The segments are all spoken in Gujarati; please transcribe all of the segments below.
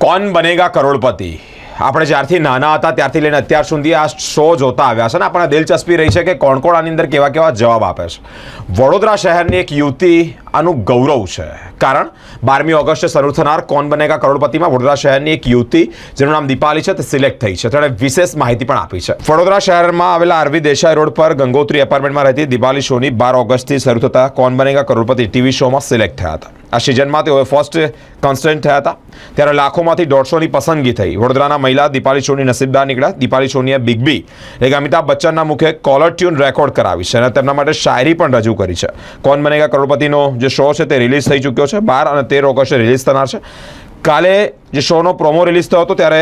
कौन बनेगा करोड़पति આપણે જ્યારથી નાના હતા ત્યારથી લઈને અત્યાર સુધી આ શો જોતા આવ્યા છે ને આપણને દિલચસ્પી રહી છે કે કોણ કોણ આની અંદર કેવા કેવા જવાબ આપે છે. વડોદરા શહેરની એક યુવતી આનું ગૌરવ છે, કારણ 12મી ઓગસ્ટે શરૂ થનાર કોણ બનેગા કરોડપતિમાં વડોદરા શહેરની એક યુવતી જેનું નામ દીપાલી છે તે સિલેક્ટ થઈ છે. તેણે વિશેષ માહિતી પણ આપી છે. વડોદરા શહેરમાં આવેલા આરવી દેસાઈ રોડ પર ગંગોત્રી એપાર્ટમેન્ટમાં રહેતી દીપાલી સોની 12 ઓગસ્ટથી શરૂ થતા કોણ બનેગા કરોડપતિ ટીવી શોમાં સિલેક્ટ થયા હતા. આ સિઝનમાં તેઓ ફર્સ્ટ કન્સ્ટન્ટ થયા હતા. ત્યારે લાખોમાંથી 150ની પસંદગી થઈ. વડોદરાના મહિલા દીપાલી સોની નસીબદાર નીકળ્યા. દીપાલી સોનીએ બિગ બી એટલે અમિતાભ બચ્ચનના મુખે કોલર ટ્યુન રેકોર્ડ કરાવી છે અને તેમના માટે શાયરી પણ રજૂ કરી છે. કોણ બનેગા કરોડપતિનો જે શો છે તે રિલીઝ થઈ ચૂક્યો છે. 12 અને 13 ઓગસ્ટે રિલીઝ થનાર છે. કાલે જે શોનો પ્રોમો રિલીઝ થયો હતો ત્યારે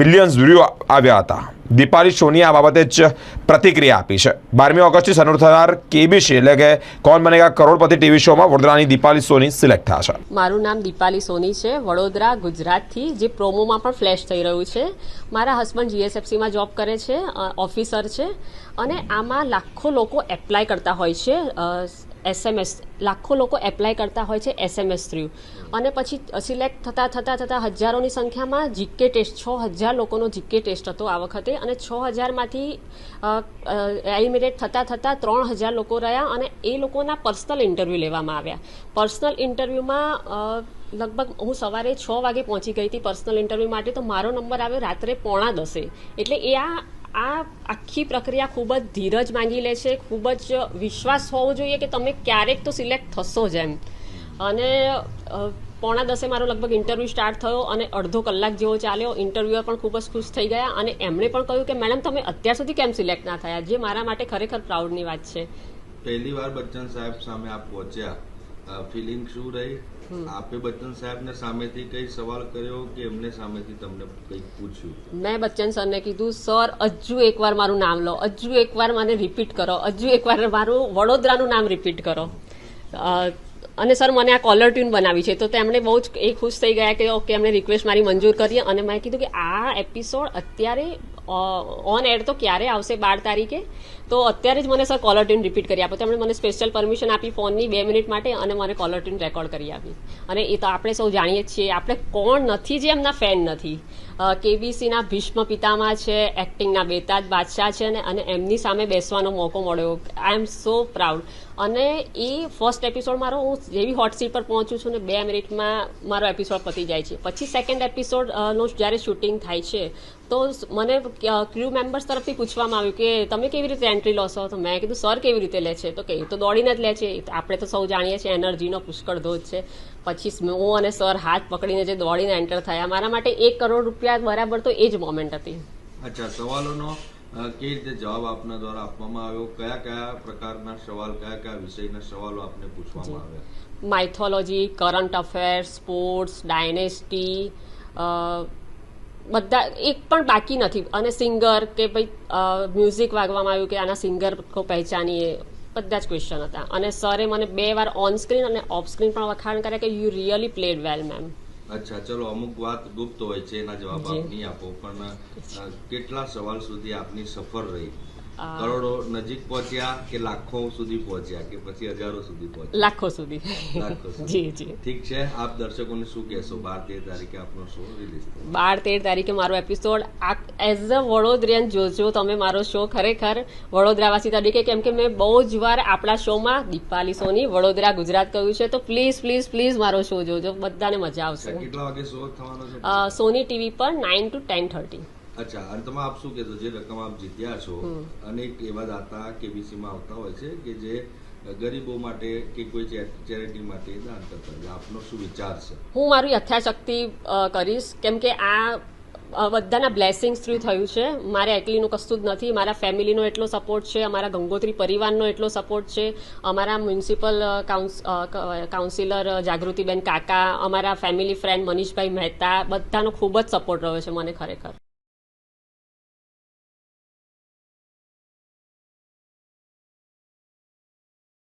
મિલિયન્સ વ્યૂ આવ્યા હતા. દીપાલી સોનીએ આ બાબતે જ પ્રતિક્રિયા આપી છે. 12મી ઓગસ્ટથી શરૂ થનાર કેબીસી એટલે કે કોણ બનેગા કરોડપતિ ટીવી શોમાં વડોદરાની દીપાલી સોની સિલેક્ટ થયા છે. મારું નામ દીપાલી સોની છે, વડોદરા ગુજરાતથી, જે પ્રોમોમાં પણ ફ્લેશ થઈ રહ્યું છે. મારા હસબન્ડ જીએસએફસીમાં જોબ કરે છે, ઓફિસર છે, અને આમાં લાખો લોકો એપ્લાય કરતા હોય છે. SMS લાખો લોકો એપ્લાય કરતા હોય છે SMS થ્રુ, અને પછી સિલેક્ટ થતાં હજારોની સંખ્યામાં જીકે ટેસ્ટ 6000 લોકોનો જીકે ટેસ્ટ હતો આ વખતે, અને 6000માંથી એલિમિનેટ થતાં 3000 લોકો રહ્યા, અને એ લોકોના પર્સનલ ઇન્ટરવ્યૂ લેવામાં આવ્યા. પર્સનલ ઇન્ટરવ્યૂમાં લગભગ હું સવારે 6 વાગે પહોંચી ગઈ હતી પર્સનલ ઇન્ટરવ્યૂ માટે, તો મારો નંબર આવ્યો રાત્રે 9:45. એટલે એ આ આખી પ્રક્રિયા ખૂબ જ ધીરજ માંગી લે છે, ખૂબ જ વિશ્વાસ હોવો જોઈએ કે તમે ક્યારેક તો સિલેક્ટ થશો જ એમ. અને 9:45 મારો લગભગ ઇન્ટરવ્યૂ સ્ટાર્ટ થયો અને અડધો કલાક જેવો ચાલ્યો. ઇન્ટરવ્યુઅર પણ ખૂબ જ ખુશ થઈ ગયા અને એમણે પણ કહ્યું કે મેડમ તમે અત્યાર સુધી કેમ સિલેક્ટ ના થયા, જે મારા માટે ખરેખર પ્રાઉડની વાત છે. પહેલી વાર બચ્ચન સાહેબ સામે આપ પહોંચ્યા, ફિલિંગ શું રહી? આપે બચ્ચન સાહેબને સામેથી કઈ સવાલ કર્યો કે એમને સામેથી તમને કંઈક પૂછ્યું? મેં બચ્ચન સરને કીધું, સર હજુ એકવાર મારું નામ લો, હજુ એકવાર મને રિપીટ કરો, હજુ એકવાર મારું વડોદરાનું નામ રિપીટ કરો. અને સર મને આ કોલર ટ્યુન બનાવી છે, તો તેમણે બહુ જ એ ખુશ થઈ ગયા કે ઓકે એમણે રિક્વેસ્ટ મારી મંજૂર કરી. અને મેં કીધું કે આ એપિસોડ અત્યારે ઓન એર તો ક્યારે આવશે, 12 તારીખે, તો અત્યારે જ મને સર કોલર ટ્યુન રિપીટ કરી આપો. તેમણે મને સ્પેશિયલ પરમિશન આપી ફોનની 2 મિનિટ માટે, અને મને કોલર ટ્યુન રેકોર્ડ કરી આપી. અને એ તો આપણે સૌ જાણીએ જ છીએ, આપણે કોણ નથી જે એમના ફેન નથી. કેબીસીના ભીષ્મ પિતામહ છે, એક્ટિંગના બેતાજ બાદશાહ છે, અને એમની સામે બેસવાનો મોકો મળ્યો. આઈ એમ સો પ્રાઉડ. અને એ ફર્સ્ટ એપિસોડ મારો, હું જેવી હોટ સીટ પર પહોંચું છું ને 2 મિનિટમાં મારો એપિસોડ પતી જાય છે. પછી સેકન્ડ એપિસોડનું જ્યારે શૂટિંગ થાય છે, તો મને ક્રૂ મેમ્બર્સ તરફથી પૂછવામાં આવ્યું કે તમે કેવી રીતે એન્ટ્રી લો છો? તો મેં કીધું સર કેવી રીતે લે છે? તો કે એ તો દોડીને જ લે છે, આપણે તો સૌ જાણીએ છીએ એનર્જીનો પુષ્કળ ધોધ છે. પછી હું અને સર હાથ પકડીને જે દોડીને એન્ટર થયા, મારા માટે 1 કરોડ રૂપિયા બરાબર તો એ જ મોમેન્ટ હતી. અચ્છા, સવાલોનો કેવી રીતે જવાબ આપના દ્વારા આપવામાં આવ્યો? કયા કયા પ્રકારના સવાલ, કયા કયા વિષયના સવાલો આપને પૂછવામાં આવ્યા? Mythology, current affairs, sports, dynasty, બધા એક પણ બાકી નથી. અને સિંગર કે ભાઈ મ્યુઝિક વાગવામાં આવ્યું કે આના સિંગર કો પહેચાનીએ, બધા જ ક્વેશ્ચન હતા. અને સરે મને 2 વાર ઓન સ્ક્રીન અને ઓફ સ્ક્રીન પણ વખાણ કર્યા કે you really played well ma'am. અચ્છા, ચલો, અમુક વાત ગુપ્ત હોય છે, એના જવાબ આપ નહીં આપો, પણ કેટલા સવાલ સુધી આપની સફર રહી? કરોડો નજીક પહોંચ્યા કે લાખો સુધી પહોંચ્યા કે પછી હજારો સુધી પહોંચ્યા? લાખો સુધી. લાખો સુધી. જી જી. ઠીક છે, આપ દર્શકોને શું કહેશો? 12-13 તારીખે આપનો શો રિલીઝ થયો. 12-13 તારીખે મારો એપિસોડ એઝ અ વડોદરિયન જોજો તમે મારો શો, ખરેખર વડોદરાવાસી તરીકે, કેમ કે મેં બહુ જ વાર આપણા શોમાં દીપાલી સોની વડોદરા ગુજરાત કહ્યું છે, તો પ્લીઝ પ્લીઝ પ્લીઝ મારો શો જોજો, બધાને મજા આવશે. કેટલા વાગે શો થવાનો છે? સોની ટીવી પર 9 to 10:30. અચ્છા, અને તમે આપ શું કહેશો, જે રકમ આપ જીત્યા છો, અનેક એવા દાતા કેબીસીમાં આવતા હોય છે કે જે ગરીબો માટે કે કોઈ ચેરિટી માટે દાન કરતા હોય, આપનો શું વિચાર છે? હું મારી યથાશક્તિ કરીશ, કેમ કે આ બધાના બ્લેસિંગ્સ થ્રુ થયું છે. મારે એકલીનું કશું જ નથી. મારા ફેમિલીનો એટલો સપોર્ટ છે, અમારા ગંગોત્રી પરિવારનો એટલો સપોર્ટ છે, અમારા મ્યુનિસિપલ કાઉન્સિલર જાગૃતિબેન કાકા, અમારા ફેમિલી ફ્રેન્ડ મનીષભાઈ મહેતા, બધાનો ખૂબ જ સપોર્ટ રહ્યો છે મને ખરેખર.